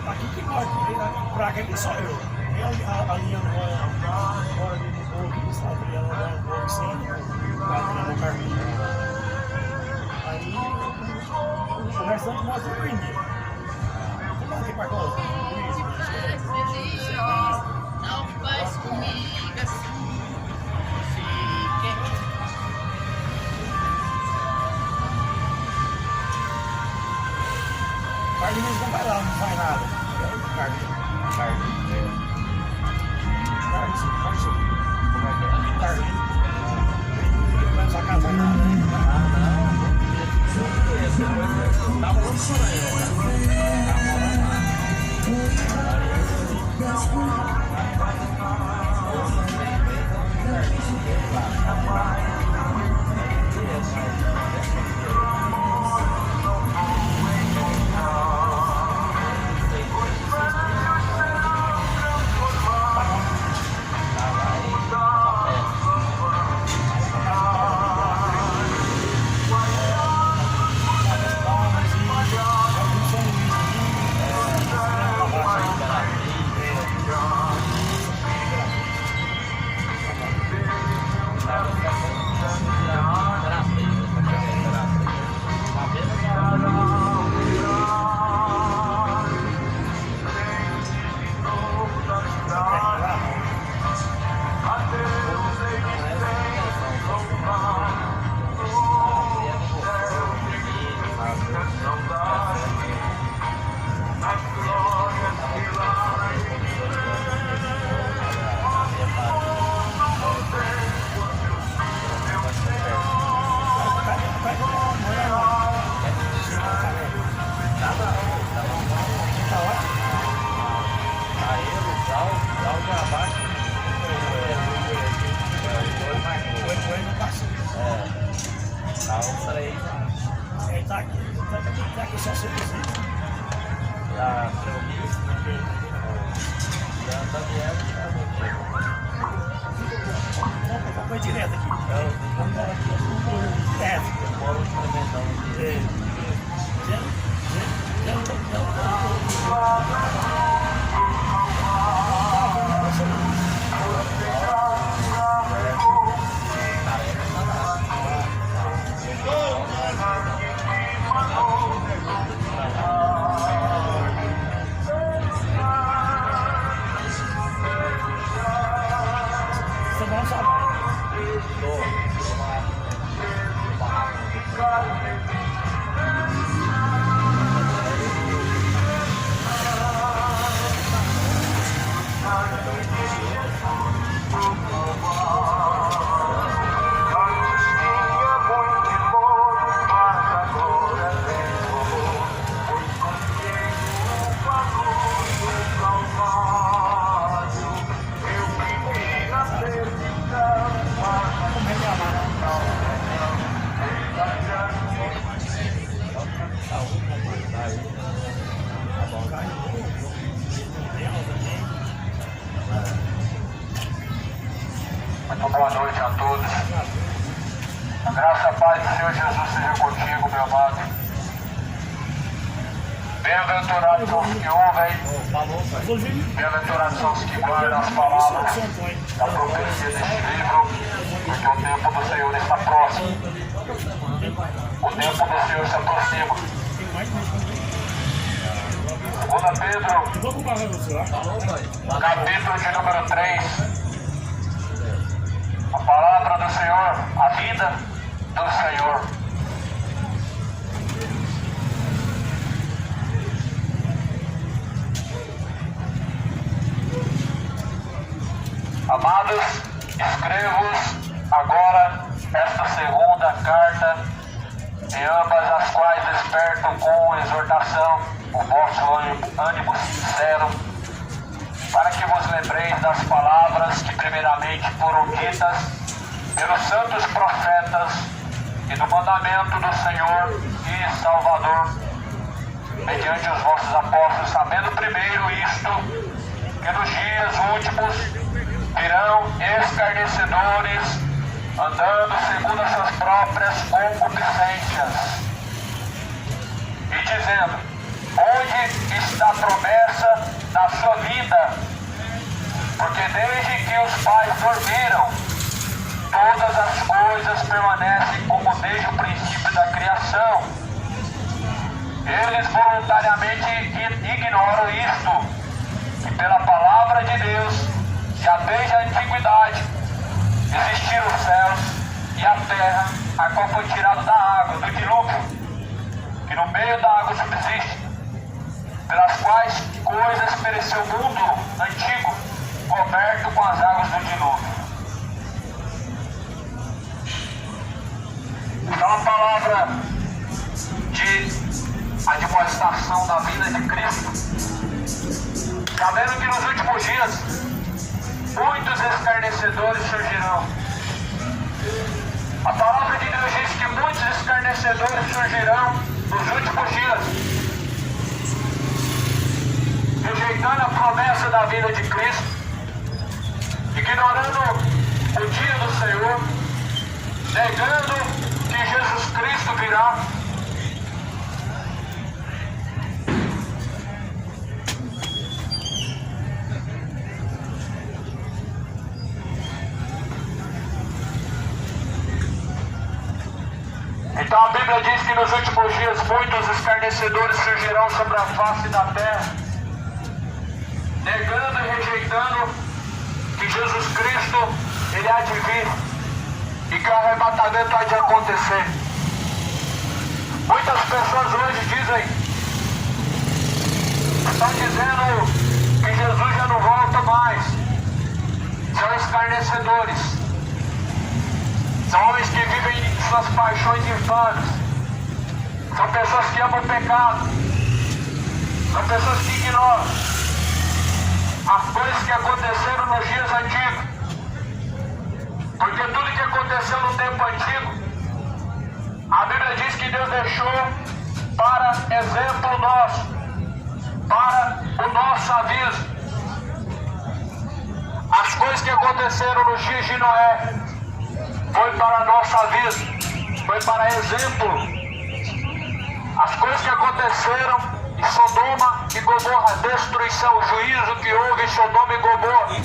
Aqui que mora, pra aquele só eu. Ali mora ali no povo, está criando um pouco assim, lá no Carminho. Aí o restante mostra o Índia. Como é que para cá? Não faz comigo assim. Carlinhos não vai lá, não faz nada. Carlinhos. Ele vai sua casa nada. Tava louco por aí, Tá aqui só se visita. Já Daniel Foi direto aqui. Direto. eu moro no Experimentão aqui. Você não sabe. Muito boa noite a todos. A graça e a paz do Senhor Jesus seja contigo, meu amado. Bem-aventurados são os que ouvem, bem-aventurados são os que guardam as palavras da profecia deste livro, porque o tempo do Senhor está próximo. O tempo do Senhor se aproxima. 2 Pedro, capítulo de número 3. A palavra do Senhor, a vida do Senhor. Amados, escrevo-vos agora esta segunda carta, em ambas as quais desperto com exortação o vosso ânimo sincero, para que vos lembreis das palavras que primeiramente foram ditas pelos santos profetas e do mandamento do Senhor e Salvador, mediante os vossos apóstolos, sabendo primeiro isto, que nos dias últimos virão escarnecedores, andando segundo as suas próprias concupiscências, e dizendo: onde está a promessa da sua vida? Porque desde que os pais dormiram, todas as coisas permanecem como desde o princípio da criação. Eles voluntariamente ignoram isto, que pela palavra de Deus, já desde a antiguidade, existiram os céus e a terra, a qual foi tirado da água, do dilúvio, que no meio da água subsiste, pelas quais coisas pereceu o mundo antigo, coberto com as águas do dilúvio. Então a palavra de admoestação da vida de Cristo, sabendo que nos últimos dias muitos escarnecedores surgirão. A palavra de Deus diz que muitos escarnecedores surgirão nos últimos dias, rejeitando a promessa da vida de Cristo, ignorando o dia do Senhor, negando que Jesus Cristo virá. Então a Bíblia diz que nos últimos dias muitos escarnecedores surgirão sobre a face da terra, negando e rejeitando que Jesus Cristo, Ele há de vir e que o arrebatamento há de acontecer. Muitas pessoas hoje estão dizendo que Jesus já não volta mais. São escarnecedores. São homens que vivem suas paixões infames. São pessoas que amam o pecado. São pessoas que ignoram as coisas que aconteceram nos dias antigos. Porque tudo que aconteceu no tempo antigo, a Bíblia diz que Deus deixou para exemplo nosso, para o nosso aviso. As coisas que aconteceram nos dias de Noé foi para nosso aviso, foi para exemplo. As coisas que aconteceram em Sodoma e Gomorra, a destruição, o juízo que houve em Sodoma e Gomorra,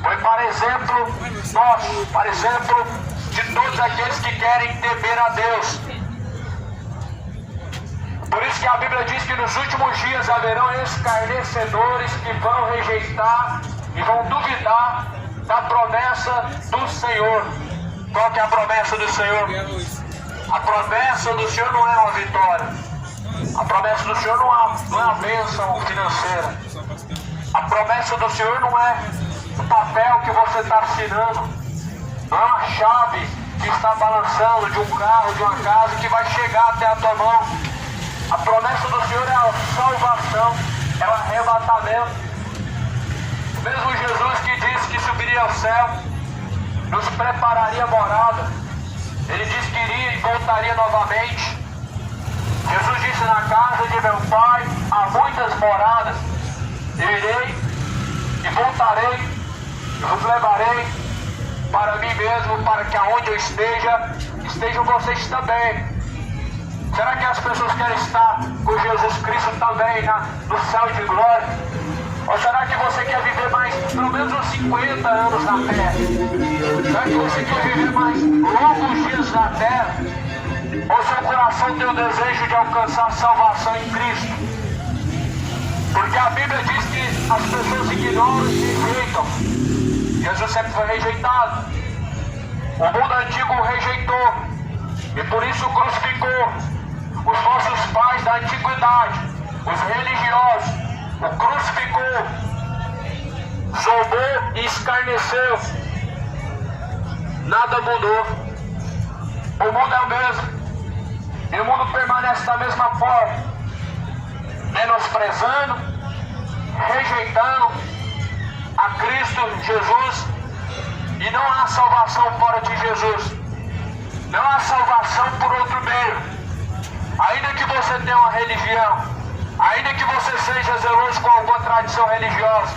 foi para exemplo nosso, para exemplo de todos aqueles que querem temer a Deus. Por isso que a Bíblia diz que nos últimos dias haverão escarnecedores que vão rejeitar e vão duvidar da promessa do Senhor. Qual que é a promessa do Senhor? A promessa do Senhor não é uma vitória. A promessa do Senhor não é uma bênção financeira. A promessa do Senhor não é o papel que você está assinando. Não é uma chave que está balançando de um carro, de uma casa, que vai chegar até a tua mão. A promessa do Senhor é a salvação, é o arrebatamento. O mesmo Jesus que disse que subiria ao céu, nos prepararia morada. Ele disse que iria e voltaria novamente. Jesus disse: na casa de meu Pai há muitas moradas. Eu irei e voltarei e vos levarei para mim mesmo, para que aonde eu esteja, estejam vocês também. Será que as pessoas querem estar com Jesus Cristo também no céu de glória? Ou será que você quer viver mais, pelo menos uns 50 anos na terra? Será que você quer viver mais longos dias na terra? Ou seu coração tem o desejo de alcançar a salvação em Cristo? Porque a Bíblia diz que as pessoas ignoram e rejeitam. Jesus sempre foi rejeitado. O mundo antigo o rejeitou e por isso o crucificou. Os nossos pais da antiguidade, os religiosos, o crucificou. zombou e escarneceu. Nada mudou. O mundo é o mesmo. E o mundo permanece da mesma forma, menosprezando, rejeitando a Cristo Jesus. E não há salvação fora de Jesus. Não há salvação por outro meio. Ainda que você tenha uma religião, ainda que você seja zeloso com alguma tradição religiosa,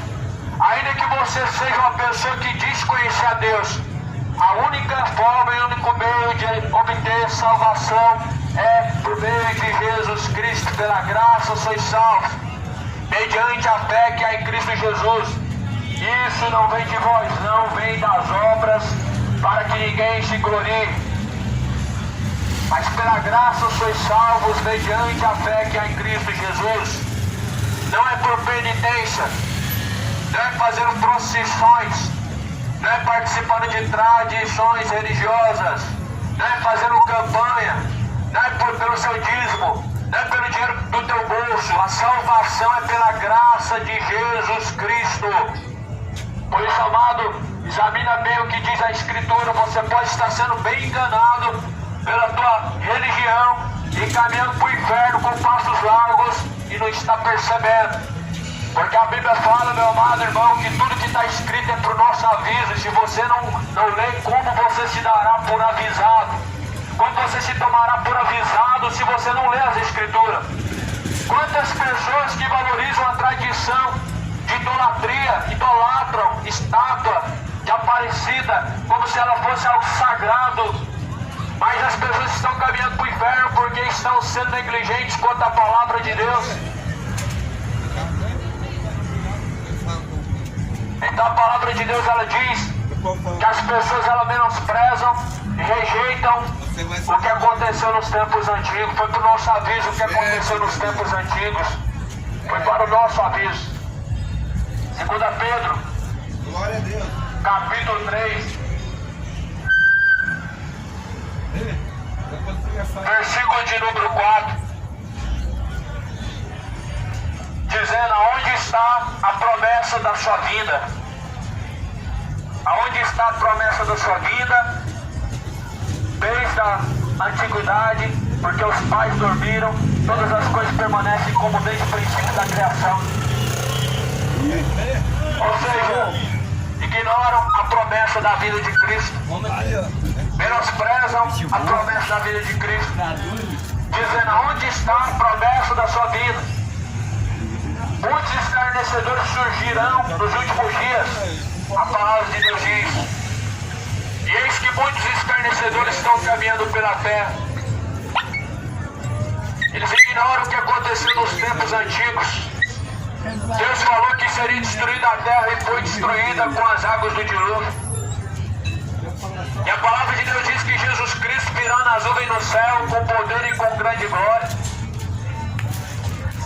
ainda que você seja uma pessoa que diz conhecer a Deus, a única forma e o único meio de obter salvação é por meio de Jesus Cristo. Pela graça sois salvos, mediante a fé que há em Cristo Jesus. Isso não vem de vós, não vem das obras, para que ninguém se glorie. Mas pela graça sois salvos, mediante a fé que há em Cristo Jesus. Não é por penitência, não é fazendo procissões, não é participando de tradições religiosas, não é fazendo campanha, não é pelo seu dízimo, não é pelo dinheiro do teu bolso. A salvação é pela graça de Jesus Cristo. Por isso, amado, examina bem o que diz a Escritura. Você pode estar sendo bem enganado pela tua religião e caminhando para o inferno com passos largos e não está percebendo. Porque a Bíblia fala, meu amado irmão, que tudo que está escrito é para o nosso aviso. E se você não lê, como você se dará por avisado? Como você se tomará por avisado se você não lê as Escrituras? Quantas pessoas que valorizam a tradição de idolatria, idolatram estátua de Aparecida como se ela fosse algo sagrado, mas as pessoas estão caminhando para o inferno porque estão sendo negligentes quanto à palavra de Deus. Então a palavra de Deus, ela diz que as pessoas, elas menosprezam e rejeitam o que aconteceu nos tempos antigos. Foi para o nosso aviso o que aconteceu nos tempos antigos. Foi para o nosso aviso. 2 Pedro, Glória a Deus. capítulo 3, versículo de número 4, dizendo: aonde está a promessa da sua vinda? Aonde está a promessa da sua vinda? Desde a antiguidade, porque os pais dormiram, todas as coisas permanecem como desde o princípio da criação. Ou seja, ignoram a promessa da vida de Cristo, menosprezam a promessa da vida de Cristo, dizendo: aonde está a promessa da sua vida? Muitos escarnecedores surgirão nos últimos dias, a palavra de Deus diz. E eis que muitos escarnecedores estão caminhando pela terra. Eles ignoram o que aconteceu nos tempos antigos. Deus falou que seria destruída a terra e foi destruída com as águas do dilúvio. E a palavra de Deus diz que Jesus Cristo virá nas nuvens no céu com poder e com grande glória.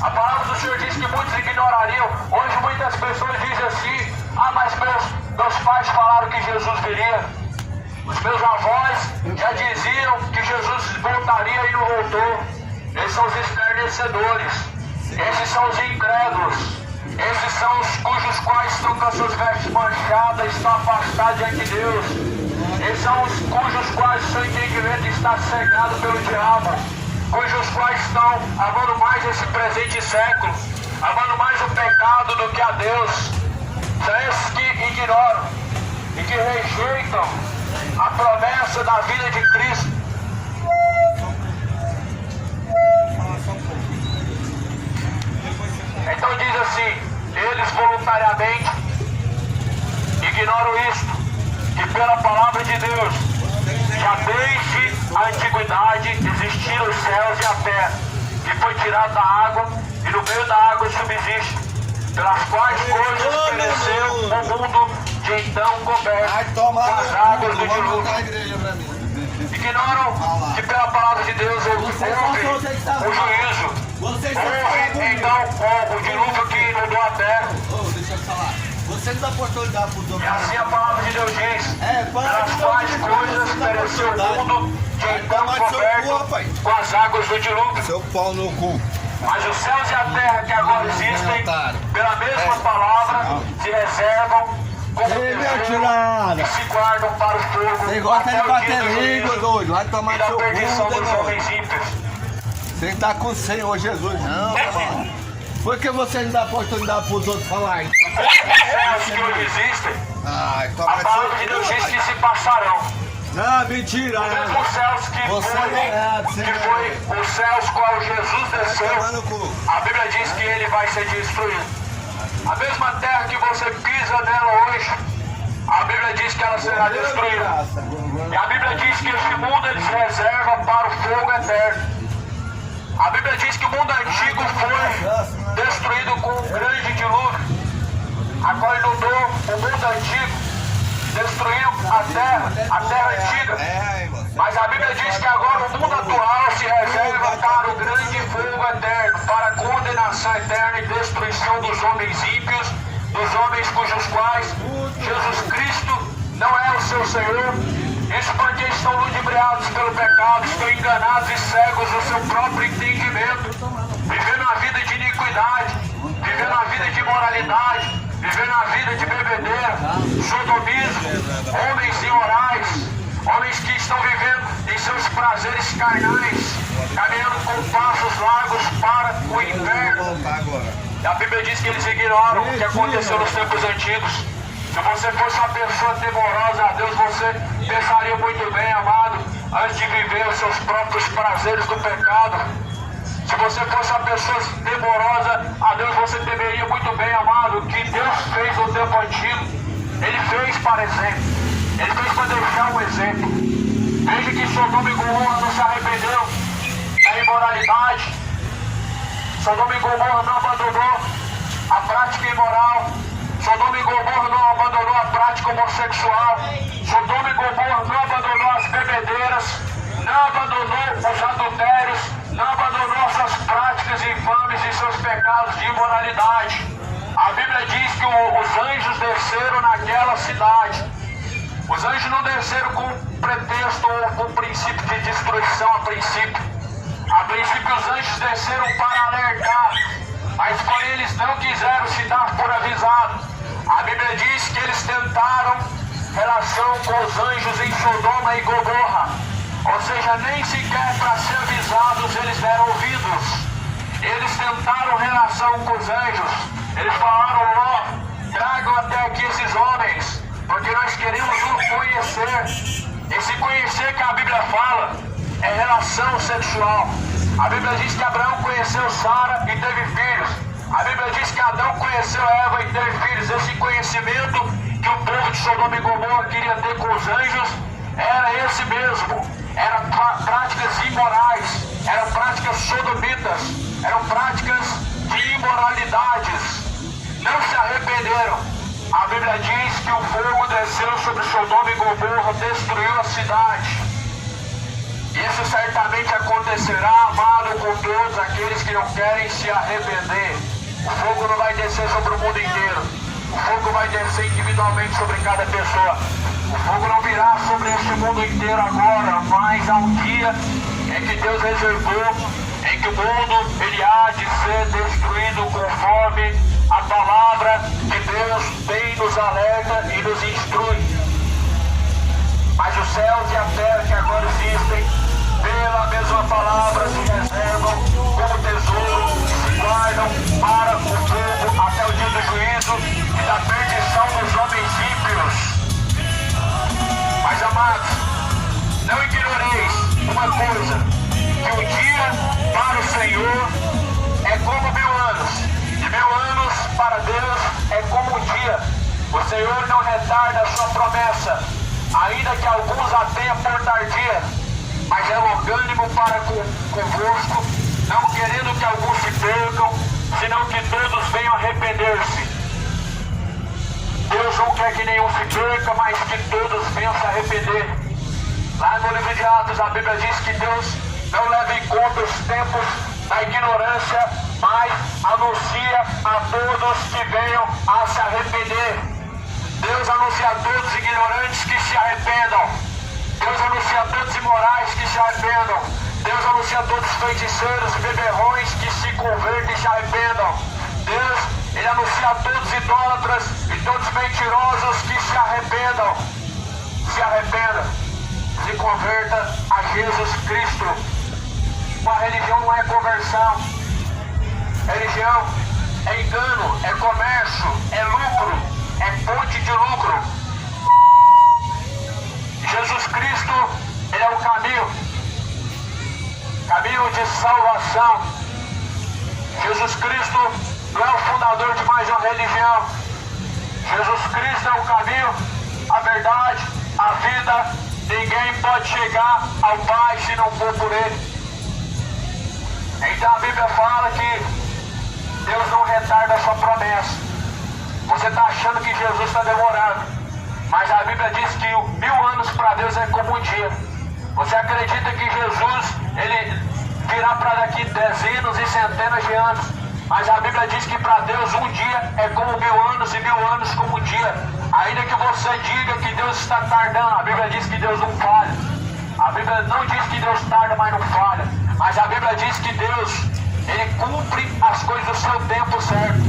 A palavra do Senhor diz que muitos ignorariam. Hoje muitas pessoas dizem assim: ah, mas meus pais falaram que Jesus viria. Os meus avós já diziam que Jesus voltaria e não voltou. Esses são os escarnecedores. Esses são os incrédulos. Esses são os cujos quais estão com as suas vestes manchadas, estão afastados diante de Deus. Esses são os cujos quais o seu entendimento está cegado pelo diabo, cujos quais estão amando mais esse presente século, amando mais o pecado do que a Deus. São esses que ignoram e que rejeitam a promessa da vida de Cristo. Então diz assim: eles voluntariamente ignoram isto, que pela palavra de Deus, já desde a antiguidade existiram os céus e a terra, e foi tirado da água, e no meio da água subsiste, pelas quais coisas pereceu o mundo de então coberto com as águas do dilúvio. Ignoram que pela palavra de Deus houve o juízo. Houve então o dilúvio que inundou a terra. Deixa eu falar. Você não dá oportunidade para os E homens. assim a palavra de Deus diz: pelas quais coisas pereceu o mundo de então coberto com as águas do dilúvio. Seu pau no cu. Mas os céus e a terra que agora existem, pela mesma palavra, se reservam como tesouro e se guardam para o fogo. Você gosta de até o bater dia do língua, juízo doido. Vai e tomar da seu perdição cu, dos doido. homens ímpios. Você tá com o Senhor Jesus, não, mano. Por que você não dá oportunidade pros outros falarem? Os céus que hoje existem, Ai, a toma palavra de Deus diz que se passarão. Não, mentira. Os mesmos céus que Você foi, não é, você que não foi os céus qual Jesus Vai desceu, tomar no cu. a Bíblia diz que ele vai ser destruído. A mesma terra que você pisa nela hoje, a Bíblia diz que ela será destruída. E a Bíblia diz que este mundo ele se reserva para o fogo eterno. A Bíblia diz que o mundo antigo foi destruído com um grande dilúvio, a qual inundou o mundo antigo, destruiu a terra antiga. Mas a Bíblia diz que agora o mundo atual se reserva para o grande fogo eterno, para a condenação eterna e destruição dos homens ímpios, dos homens cujos quais Jesus Cristo não é o seu Senhor. Isso porque estão ludibriados pelo pecado, estão enganados e cegos no seu próprio entendimento, vivendo a vida de iniquidade, vivendo a vida de imoralidade, vivendo a vida de bebedeira, sodomismo, homens imorais, homens que estão vivendo em seus prazeres carnais, caminhando com passos largos para o inferno. E a Bíblia diz que eles ignoram o que aconteceu nos tempos antigos. Se você fosse uma pessoa temorosa a Deus, você pensaria muito bem, amado, antes de viver os seus próprios prazeres do pecado. Se você fosse uma pessoa temorosa a Deus, você temeria muito bem, amado, o que Deus fez no tempo antigo. Ele fez para exemplo. Ele fez para deixar um exemplo. Veja que Sodoma e Gomorra não se arrependeram da imoralidade. Sodoma e Gomorra não abandonou a prática imoral. Sodoma e Gomorra não abandonou a prática homossexual. Sodoma e Gomorra não abandonou as bebedeiras, não abandonou os adultérios, não abandonou suas práticas infames e seus pecados de imoralidade. A Bíblia diz que os anjos desceram naquela cidade. Os anjos não desceram com pretexto ou com princípio de destruição a princípio. A princípio os anjos desceram para alertar, mas porém eles não quiseram se dar por avisado. A Bíblia diz que eles tentaram relação com os anjos em Sodoma e Gomorra, ou seja, nem sequer para ser avisados eles deram ouvidos. Eles tentaram relação com os anjos, eles falaram: Ló, tragam até aqui esses homens, porque nós queremos os conhecer. Esse conhecer que a Bíblia fala é relação sexual. A Bíblia diz que Abraão conheceu Sara e teve filhos. A Bíblia diz que Adão conheceu Eva e teve filhos. Esse conhecimento que o povo de Sodoma e Gomorra queria ter com os anjos era esse mesmo. Eram práticas imorais, eram práticas sodomitas, eram práticas de imoralidades. Não se arrependeram. A Bíblia diz que o fogo desceu sobre Sodoma e Gomorra, destruiu a cidade. Isso certamente acontecerá, amado, com todos aqueles que não querem se arrepender. O fogo não vai descer sobre o mundo inteiro. O fogo vai descer individualmente sobre cada pessoa. O fogo não virá sobre este mundo inteiro agora, mas há um dia em que Deus reservou, em que o mundo ele há de ser destruído conforme a palavra de Deus bem nos alerta e nos instrui. Mas os céus e a terra que agora existem, pela mesma palavra, se reservam como tesouro e se guardam para o fogo até o dia do juízo e da perdição dos homens ímpios. Mas, amados, não ignoreis uma coisa, que o dia para o Senhor é como 1000 anos, e 1000 anos para Deus é como um dia. O Senhor não retarda a sua promessa, ainda que alguns a tenham por tardia, mas é longânimo para convosco, não querendo que alguns se percam, senão que todos venham arrepender-se. Deus não quer que nenhum se perca, mas que todos venham se arrepender. Lá no livro de Atos, a Bíblia diz que Deus não leva em conta os tempos da ignorância, mas anuncia a todos que venham a se arrepender. Deus anuncia a todos ignorantes que se arrependam. Deus anuncia a todos imorais que se arrependam. Deus anuncia a todos os feiticeiros e beberrões que se convertem e se arrependam. Deus, Ele anuncia a todos os idólatras e todos os mentirosos que se arrependam. Se arrependa, se converta a Jesus Cristo. A religião não é conversão. Religião é engano, é comércio, é lucro, é fonte de lucro. Jesus Cristo, Ele é o caminho de salvação. Jesus Cristo não é o fundador de mais uma religião. Jesus Cristo é o caminho, a verdade, a vida. Ninguém pode chegar ao Pai se não for por Ele. Então a Bíblia fala que Deus não retarda a sua promessa. Você está achando que Jesus está demorando, mas a Bíblia diz que 1000 anos para Deus é como um dia. Você acredita que Jesus, Ele virá para daqui dezenas e centenas de anos, mas a Bíblia diz que para Deus um dia é como 1000 anos e 1000 anos como um dia. Ainda que você diga que Deus está tardando, a Bíblia diz que Deus não falha. A Bíblia não diz que Deus tarda, mas não falha. Mas a Bíblia diz que Deus, Ele cumpre as coisas no seu tempo certo.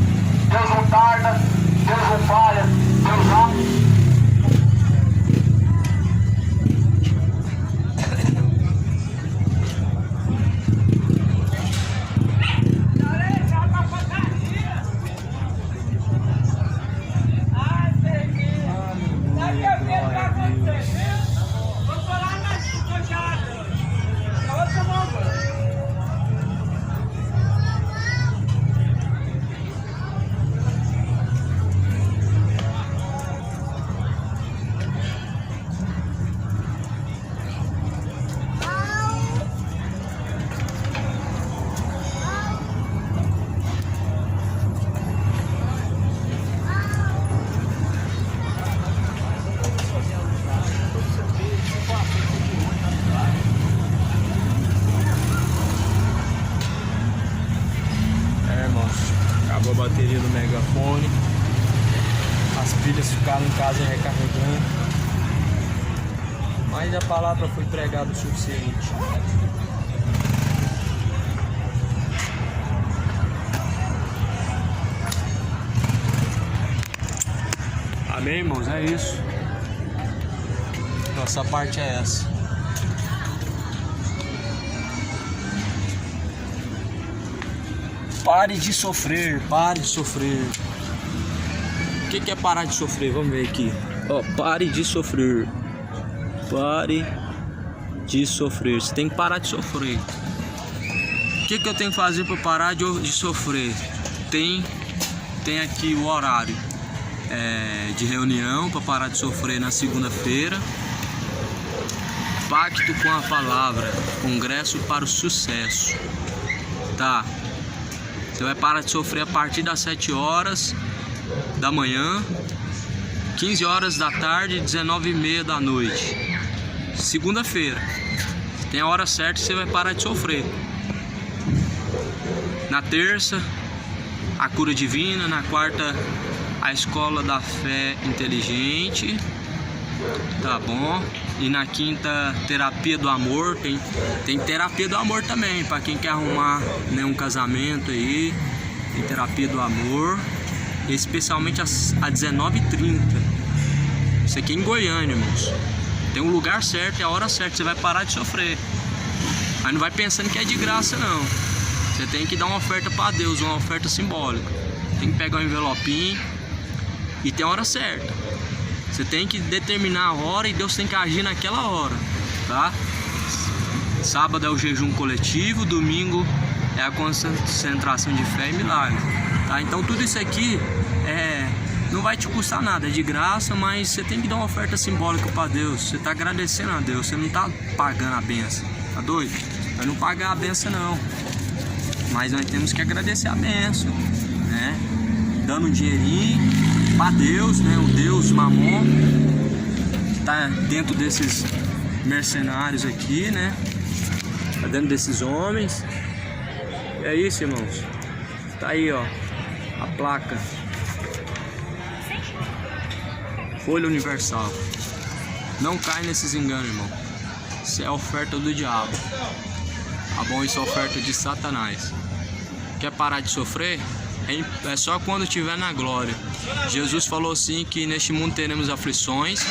Deus não tarda, Deus não falha, Deus não. Acabou a bateria do megafone, as pilhas ficaram em casa recarregando, mas a palavra foi pregada o suficiente. Amém, irmãos? É isso. Nossa parte é essa. Pare de sofrer, pare de sofrer. O que é parar de sofrer? Vamos ver aqui. Ó, pare de sofrer. Pare de sofrer. Você tem que parar de sofrer. O que eu tenho que fazer para parar de sofrer? Tem aqui o horário de reunião para parar de sofrer na segunda-feira. Pacto com a palavra, congresso para o sucesso. Tá? Você vai parar de sofrer a partir das 7 horas da manhã, 15 horas da tarde, 19h30 da noite. Segunda-feira. Tem a hora certa que você vai parar de sofrer. Na terça, a cura divina. Na quarta, a escola da fé inteligente. Tá bom? E na quinta, terapia do amor. Tem terapia do amor também, para quem quer arrumar, né, um casamento aí. Tem terapia do amor, especialmente às 19h30. Isso aqui é em Goiânia, irmãos. Tem um lugar certo, é a hora certa. Você vai parar de sofrer. Mas não vai pensando que é de graça, não. Você tem que dar uma oferta para Deus, uma oferta simbólica. Tem que pegar um envelopinho e tem a hora certa. Você tem que determinar a hora e Deus tem que agir naquela hora, tá? Sábado é o jejum coletivo, domingo é a concentração de fé e milagre, tá? Então tudo isso aqui não vai te custar nada, é de graça, mas você tem que dar uma oferta simbólica para Deus. Você está agradecendo a Deus, você não está pagando a benção, tá doido? Vai não pagar a benção não, mas nós temos que agradecer a benção, né? Dando um dinheirinho para Deus, né? O Deus Mamon tá dentro desses mercenários aqui, né? Tá dentro desses homens. E é isso, irmãos. Tá aí, ó, a placa Folha Universal. Não cai nesses enganos, irmão. Isso é a oferta do diabo. Tá bom? Isso é oferta de Satanás. Quer parar de sofrer? É só quando estiver na glória. Jesus falou assim que neste mundo teremos aflições.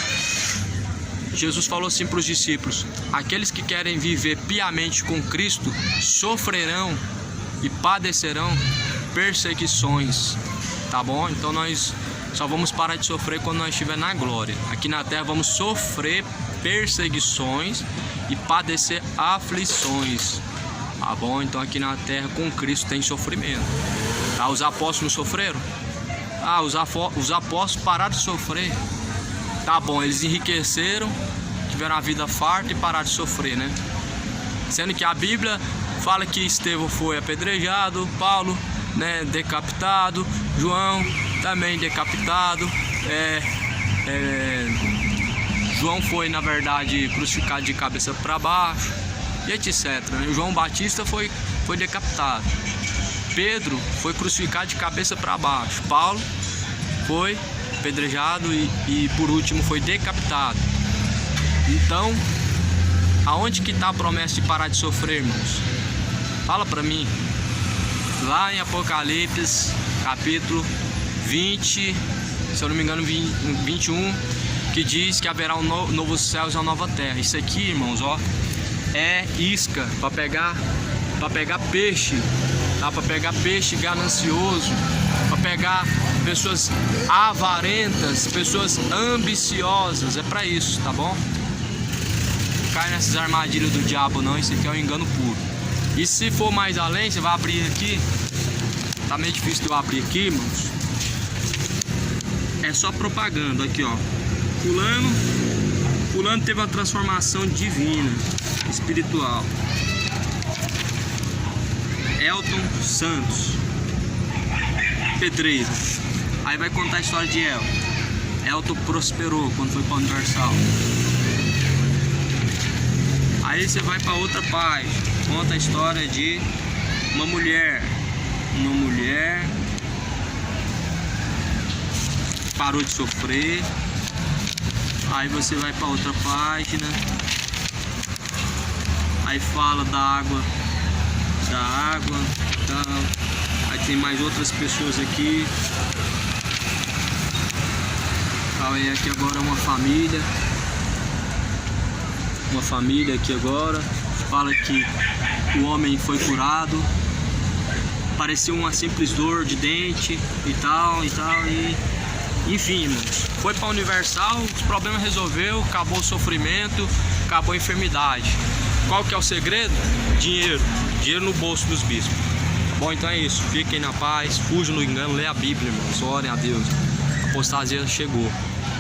Jesus falou assim para os discípulos: aqueles que querem viver piamente com Cristo sofrerão e padecerão perseguições. Tá bom? Então nós só vamos parar de sofrer quando nós estiver na glória. Aqui na terra vamos sofrer perseguições e padecer aflições. Tá bom? Então aqui na terra com Cristo tem sofrimento. Tá? Os apóstolos sofreram? Os apóstolos pararam de sofrer. Tá bom, eles enriqueceram, tiveram a vida farta e pararam de sofrer, né? Sendo que a Bíblia fala que Estevão foi apedrejado, Paulo, né, decapitado, João também decapitado, João foi, na verdade, crucificado de cabeça para baixo, e etc. João Batista foi decapitado. Pedro foi crucificado de cabeça para baixo. Paulo foi apedrejado e por último foi decapitado. Então, aonde que está a promessa de parar de sofrer, irmãos? Fala para mim. Lá em Apocalipse, capítulo 20, se eu não me engano, 21, que diz que haverá um novo céu e uma nova terra. Isso aqui, irmãos, ó, é isca para pegar peixe, tá? Para pegar peixe ganancioso, para pegar pessoas avarentas, pessoas ambiciosas. É para isso, tá bom? Não cai nessas armadilhas do diabo não, isso aqui é um engano puro. E se for mais além, você vai abrir aqui. Tá meio difícil de eu abrir aqui, irmãos. É só propaganda aqui, ó. Fulano teve uma transformação divina, espiritual. Elton Santos, pedreiro. Aí vai contar a história de Elton. Elton prosperou quando foi para a Universal. Aí você vai para outra página, conta a história de uma mulher parou de sofrer. Aí você vai para outra página, aí fala da água, tal. Aí tem mais outras pessoas aqui. Aí aqui agora uma família aqui agora. Fala que o homem foi curado. Pareceu uma simples dor de dente e tal. E enfim, irmãos, foi para a Universal, os problemas resolveu, acabou o sofrimento, acabou a enfermidade. Qual que é o segredo? Dinheiro no bolso dos bispos. Bom, então é isso, fiquem na paz, fujam do engano, lê a Bíblia, irmãos, orem a Deus. A apostasia chegou.